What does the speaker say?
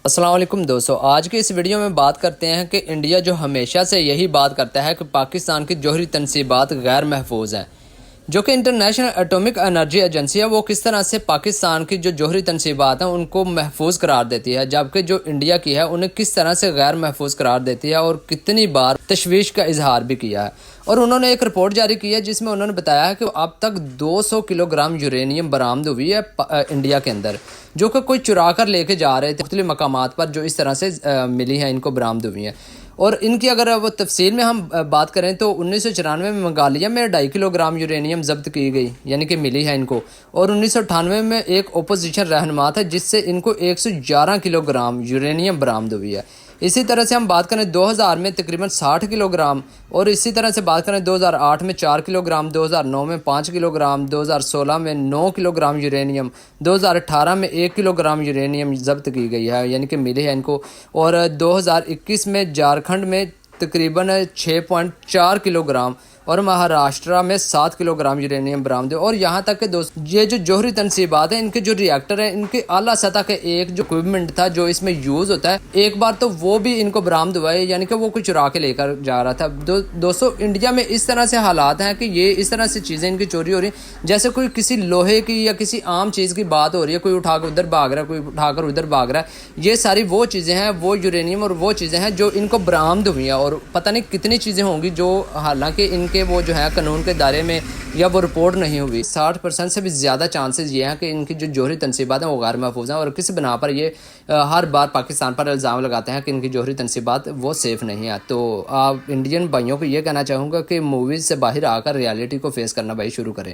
السلام علیکم دوستو، آج کے اس ویڈیو میں بات کرتے ہیں کہ انڈیا جو ہمیشہ سے یہی بات کرتا ہے کہ پاکستان کی جوہری تنصیبات غیر محفوظ ہیں، جو کہ انٹرنیشنل ایٹمک انرجی ایجنسی ہے وہ کس طرح سے پاکستان کی جو جوہری تنصیبات ہیں ان کو محفوظ قرار دیتی ہے، جبکہ جو انڈیا کی ہے انہیں کس طرح سے غیر محفوظ قرار دیتی ہے اور کتنی بار تشویش کا اظہار بھی کیا ہے۔ اور انہوں نے ایک رپورٹ جاری کی ہے جس میں انہوں نے بتایا ہے کہ اب تک 200 کلو گرام یورینیم برآمد ہوئی ہے انڈیا کے اندر، جو کہ کوئی چرا کر لے کے جا رہے تھے مختلف مقامات پر، جو اس طرح سے ملی ہیں، ان کو برآمد ہوئی ہیں۔ اور ان کی اگر وہ تفصیل میں ہم بات کریں تو 1994 میں منگالیہ میں 2.5 کلو گرام یورینیم ضبط کی گئی، یعنی کہ ملی ہے ان کو، اور 1998 میں ایک اپوزیشن رہنما تھا جس سے ان کو 111 کلو گرام یورینیم برآمد ہوئی ہے۔ اسی طرح سے ہم بات کریں 2000 میں تقریباً 60 کلو گرام، اور اسی طرح سے بات کریں 2008 میں 4 کلو گرام، 2009 میں 5 کلو گرام، 2016 میں 9 کلو گرام یورینیم، 2018 میں 1 کلو گرام یورینیم ضبط کی گئی ہے، یعنی کہ ملی ہے ان کو، اور 2021 میں جھارکھنڈ میں تقریباً 6.4 کلو گرام اور مہاراشٹرا میں 7 کلو گرام یورینیم برآمد ہے۔ اور یہاں تک کہ یہ جو جوہری تنصیبات ہیں، ان کے جو ریئیکٹر ہیں، ان کے اعلیٰ سطح کے ایک جو اکوپمنٹ تھا جو اس میں یوز ہوتا ہے، ایک بار تو وہ بھی ان کو برآمد ہوا ہے، یعنی کہ وہ کوئی چرا کے لے کر جا رہا تھا۔ دوستو، انڈیا میں اس طرح سے حالات ہیں کہ یہ اس طرح سے چیزیں ان کی چوری ہو رہی ہیں جیسے کوئی کسی لوہے کی یا کسی عام چیز کی بات ہو رہی ہے، کوئی اٹھا کر ادھر بھاگ رہا ہے، کوئی اٹھا کر ادھر بھاگ رہا ہے۔ یہ ساری وہ چیزیں ہیں، وہ یورینیم اور وہ چیزیں ہیں جو ان کو برآمد ہوئی ہیں، اور پتہ نہیں کتنی چیزیں ہوں گی جو حالانکہ ان کے وہ جو ہے قانون کے دائرے میں یا وہ رپورٹ نہیں ہوئی۔ 60% سے بھی زیادہ چانسز یہ ہیں کہ ان کی جو جوہری تنصیبات ہیں وہ غیر محفوظ ہیں، اور کس بنا پر یہ ہر بار پاکستان پر الزام لگاتے ہیں کہ ان کی جوہری تنصیبات وہ سیف نہیں ہیں۔ تو آپ انڈین بھائیوں کو یہ کہنا چاہوں گا کہ موویز سے باہر آ کر ریالٹی کو فیس کرنا بھائی شروع کریں۔